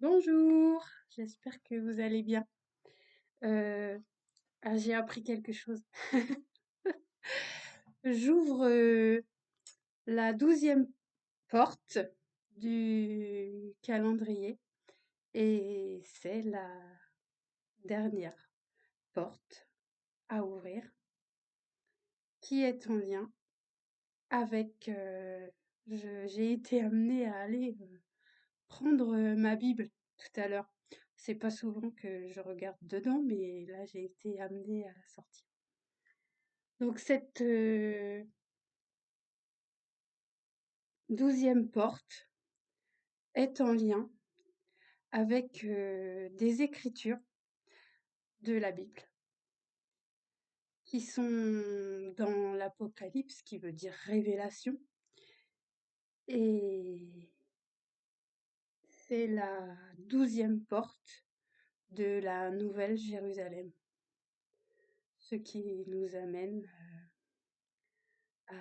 Bonjour, j'espère que vous allez bien. Heu, j'ai appris quelque chose. J'ouvre, la 12e porte du calendrier et c'est la dernière porte à ouvrir qui est en lien avec, j'ai été amenée à aller, prendre, ma Bible tout à l'heure. C'est pas souvent que je regarde dedans, mais là j'ai été amenée à la sortir. Donc cette 12e porte est en lien avec des écritures de la Bible qui sont dans l'Apocalypse, qui veut dire révélation, et c'est la 12e porte de la Nouvelle Jérusalem, ce qui nous amène à,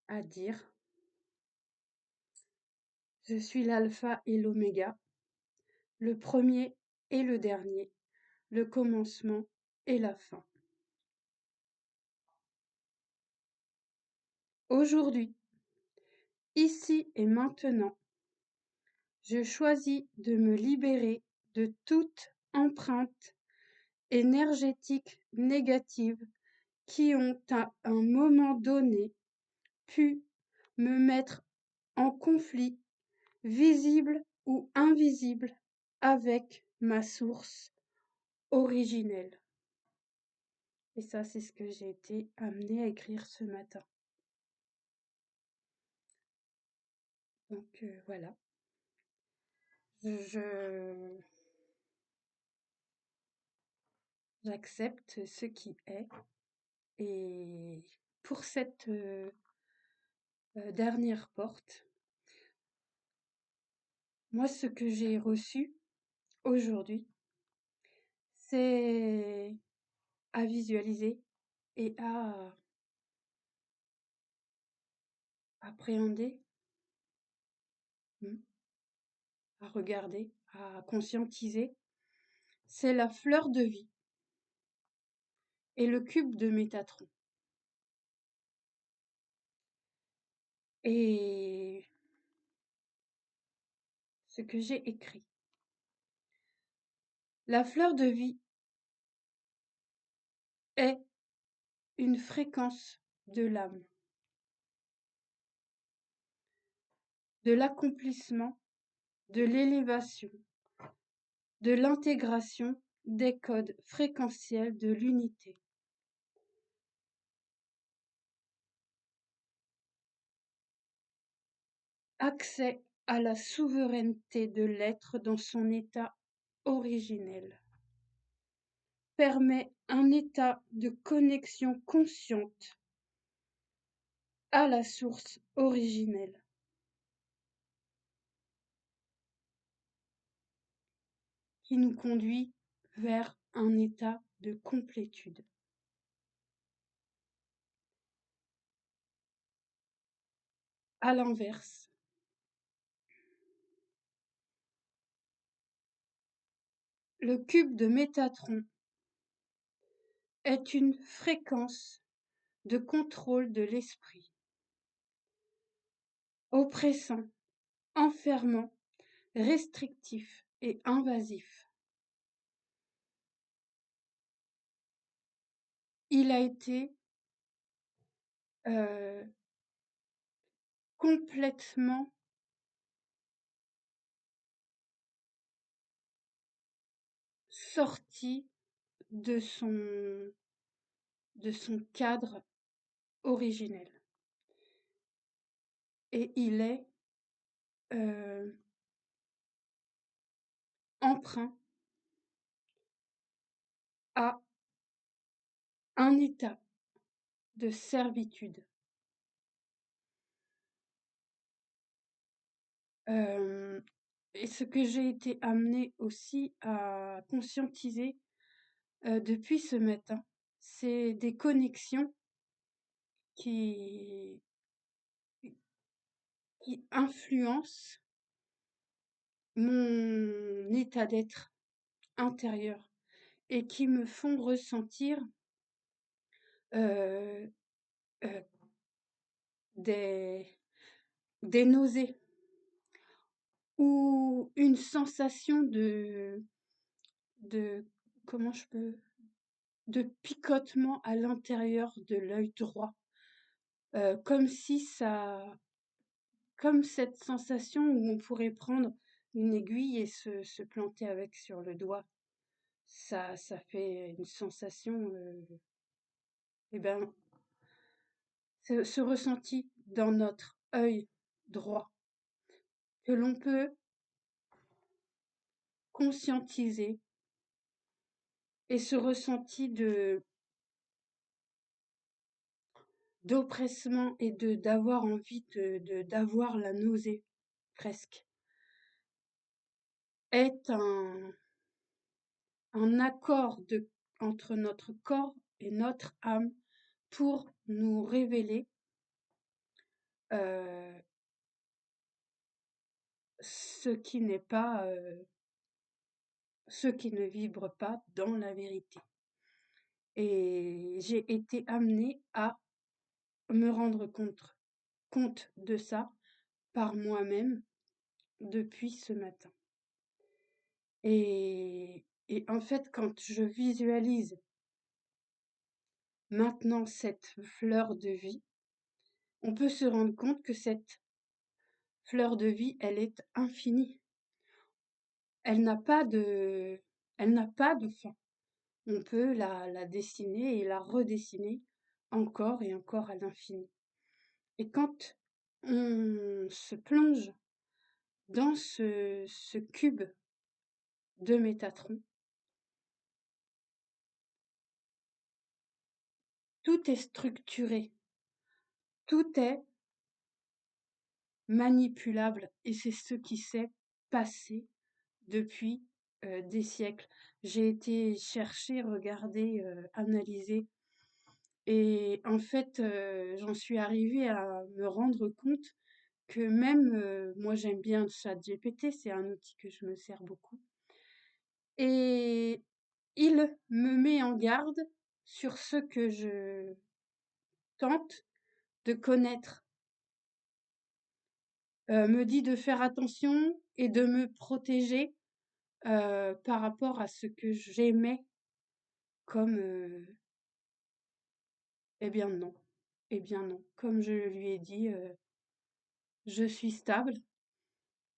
à dire: Je suis l'alpha et l'oméga, le premier et le dernier, le commencement et la fin. Aujourd'hui, ici et maintenant, je choisis de me libérer de toute empreinte énergétique négative qui ont à un moment donné pu me mettre en conflit, visible ou invisible, avec ma source originelle. Et ça, c'est ce que j'ai été amenée à écrire ce matin. Donc voilà, je j'accepte ce qui est. Et pour cette dernière porte, moi, ce que j'ai reçu aujourd'hui, c'est à visualiser et à appréhender, mmh, à regarder, à conscientiser. C'est la fleur de vie et le cube de Métatron. Et ce que j'ai écrit. La fleur de vie est une fréquence de l'âme, de l'accomplissement, de l'élévation, de l'intégration des codes fréquentiels de l'unité. Accès à la souveraineté de l'être dans son état originel. Permet un état de connexion consciente à la source originelle. Qui nous conduit vers un état de complétude. À l'inverse, le cube de Métatron est une fréquence de contrôle de l'esprit, oppressant, enfermant, restrictif et invasif. Il a été complètement sorti de son cadre originel. Et il est emprunt à un état de servitude. Et ce que j'ai été amenée aussi à conscientiser depuis ce matin, c'est des connexions qui qui influencent mon état d'être intérieur et qui me font ressentir euh, euh, des, des nausées ou une sensation de comment je peux de picotement à l'intérieur de l'œil droit, comme si ça comme cette sensation où on pourrait prendre une aiguille et se planter avec sur le doigt. Ça fait une sensation, et ben, ce ressenti dans notre œil droit que l'on peut conscientiser, et ce ressenti d'oppressement et d'avoir envie d'avoir la nausée presque, est un accord entre notre corps et notre âme pour nous révéler euh, ce qui n'est pas, ce qui ne vibre pas dans la vérité. Et j'ai été amenée à me rendre compte de ça par moi-même depuis ce matin. Et en fait, quand je visualise maintenant cette fleur de vie, on peut se rendre compte que cette fleur de vie, elle est infinie. Elle n'a pas de, elle n'a pas de fin. On peut la dessiner et la redessiner encore et encore à l'infini. Et quand on se plonge dans ce cube de Métatron, tout est structuré, tout est manipulable, et c'est ce qui s'est passé depuis des siècles. J'ai été chercher, regarder, analyser, et en fait, j'en suis arrivée à me rendre compte que même, moi j'aime bien ChatGPT, c'est un outil que je me sers beaucoup, et il me met en garde sur ce que je tente de connaître, me dit de faire attention et de me protéger, par rapport à ce que j'aimais comme, eh bien non, eh bien non. Comme je lui ai dit, je suis stable,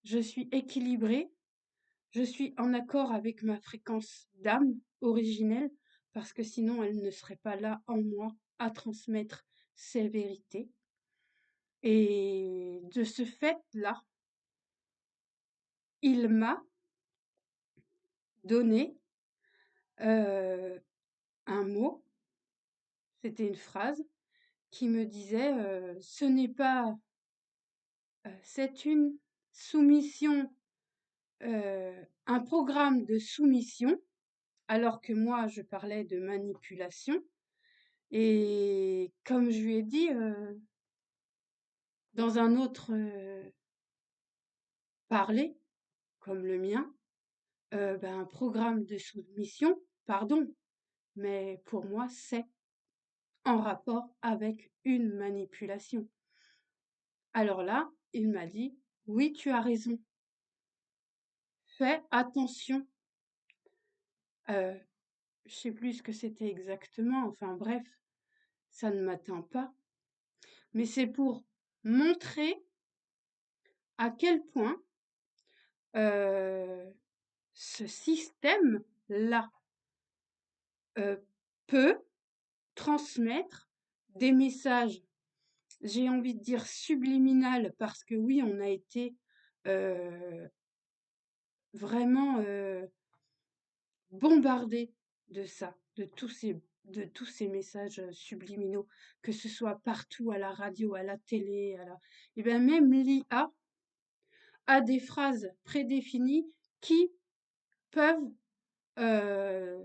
je suis équilibrée, je suis en accord avec ma fréquence d'âme originelle, parce que sinon elle ne serait pas là en moi à transmettre ces vérités. Et de ce fait-là, il m'a donné un mot, c'était une phrase qui me disait ce n'est pas, c'est une soumission, un programme de soumission, alors que moi je parlais de manipulation. Et comme je lui ai dit, dans un autre parler, comme le mien, ben, un programme de soumission, pardon, mais pour moi c'est en rapport avec une manipulation. Alors là, il m'a dit, oui, tu as raison, fais attention. Euh, je sais plus ce que c'était exactement, enfin bref, ça ne m'atteint pas, mais c'est pour montrer à quel point euh, ce système-là euh, peut transmettre des messages, j'ai envie de dire subliminales, parce que oui, on a été euh, vraiment bombardé de ça, de tous ces messages subliminaux, que ce soit partout, à la radio, à la télé, et bien même l'IA a des phrases prédéfinies qui peuvent euh,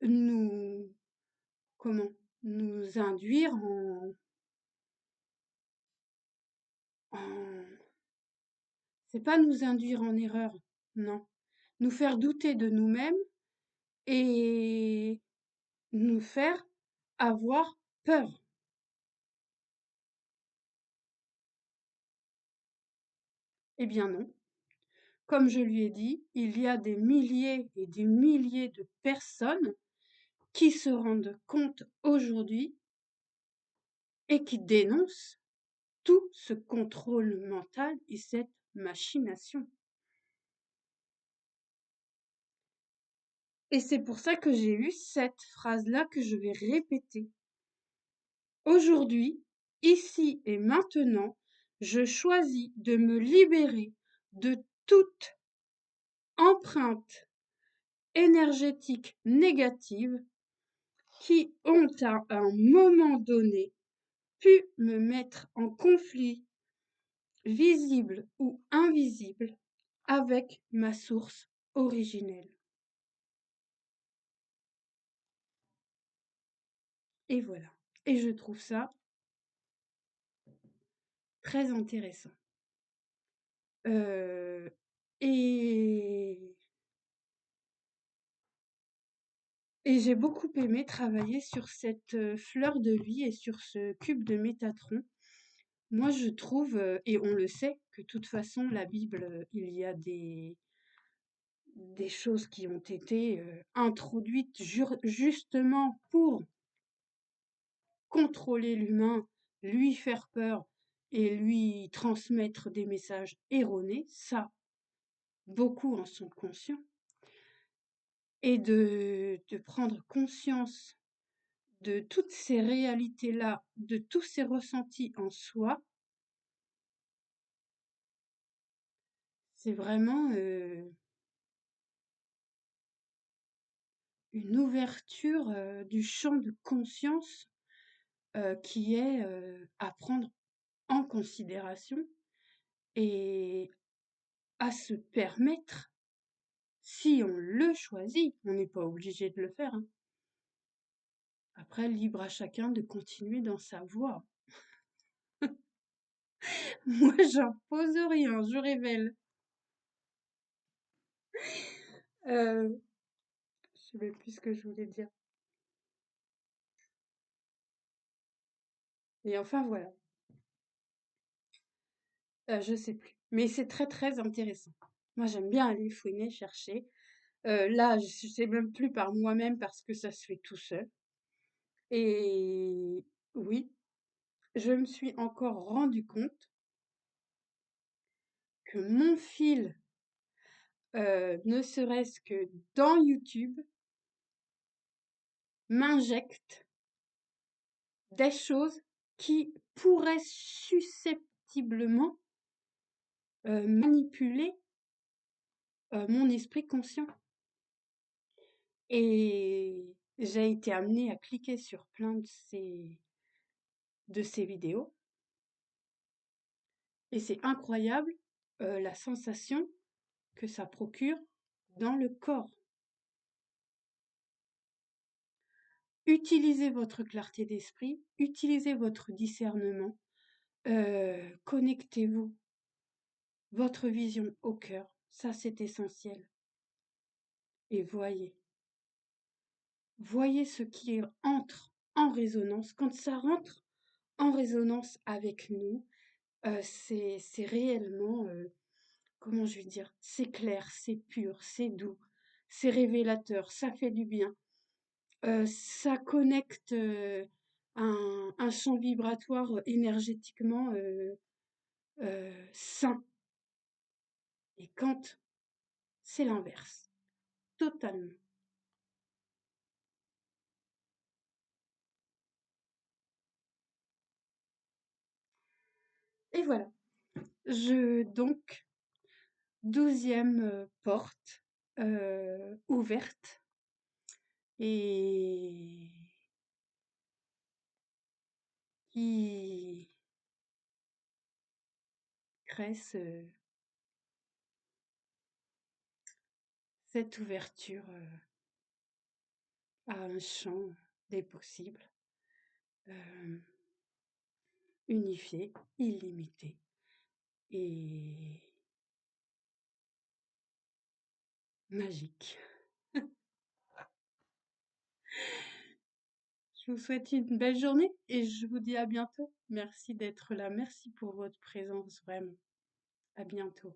nous, comment, nous induire en c'est pas nous induire en erreur, non. Nous faire douter de nous-mêmes et nous faire avoir peur. Eh bien non. Comme je lui ai dit, il y a des milliers et des milliers de personnes qui se rendent compte aujourd'hui et qui dénoncent tout ce contrôle mental et cette machination. Et c'est pour ça que j'ai eu cette phrase-là que je vais répéter. Aujourd'hui, ici et maintenant, je choisis de me libérer de toute empreinte énergétique négative qui ont à un moment donné pu me mettre en conflit visible ou invisible avec ma source originelle. Et voilà. Et je trouve ça très intéressant. Euh, et, et j'ai beaucoup aimé travailler sur cette fleur de vie et sur ce cube de Métatron. Moi, je trouve, et on le sait, que de toute façon, la Bible, il y a des choses qui ont été introduites justement pour contrôler l'humain, lui faire peur et lui transmettre des messages erronés, ça, beaucoup en sont conscients. Et de prendre conscience de toutes ces réalités-là, de tous ces ressentis en soi, c'est vraiment une ouverture du champ de conscience qui est à prendre en considération et à se permettre, si on le choisit, on n'est pas obligé de le faire, hein. Après, libre à chacun de continuer dans sa voie. Moi, j'impose rien, je révèle. Euh, je sais même plus ce que je voulais dire. Et enfin, voilà. Je sais plus. Mais c'est très, très intéressant. Moi, j'aime bien aller fouiner, chercher. Là, je sais même plus par moi-même parce que ça se fait tout seul. Et oui, je me suis encore rendu compte que mon fil, ne serait-ce que dans YouTube, m'injecte des choses qui pourraient susceptiblement manipuler mon esprit conscient. Et j'ai été amenée à cliquer sur plein de ces vidéos. Et c'est incroyable la sensation que ça procure dans le corps. Utilisez votre clarté d'esprit, utilisez votre discernement, connectez-vous, votre vision au cœur, ça c'est essentiel. Et voyez, voyez ce qui entre en résonance. Quand ça rentre en résonance avec nous, c'est réellement, comment je vais dire, c'est clair, c'est pur, c'est doux, c'est révélateur, ça fait du bien. Ça connecte un champ vibratoire énergétiquement sain. Et quand c'est l'inverse, totalement. Et voilà. Donc, 12e porte ouverte. Et qui crée cette ouverture à un champ des possibles, unifié, illimité. et magique. Je vous souhaite une belle journée et je vous dis à bientôt. Merci d'être là. Merci pour votre présence, vraiment. À bientôt.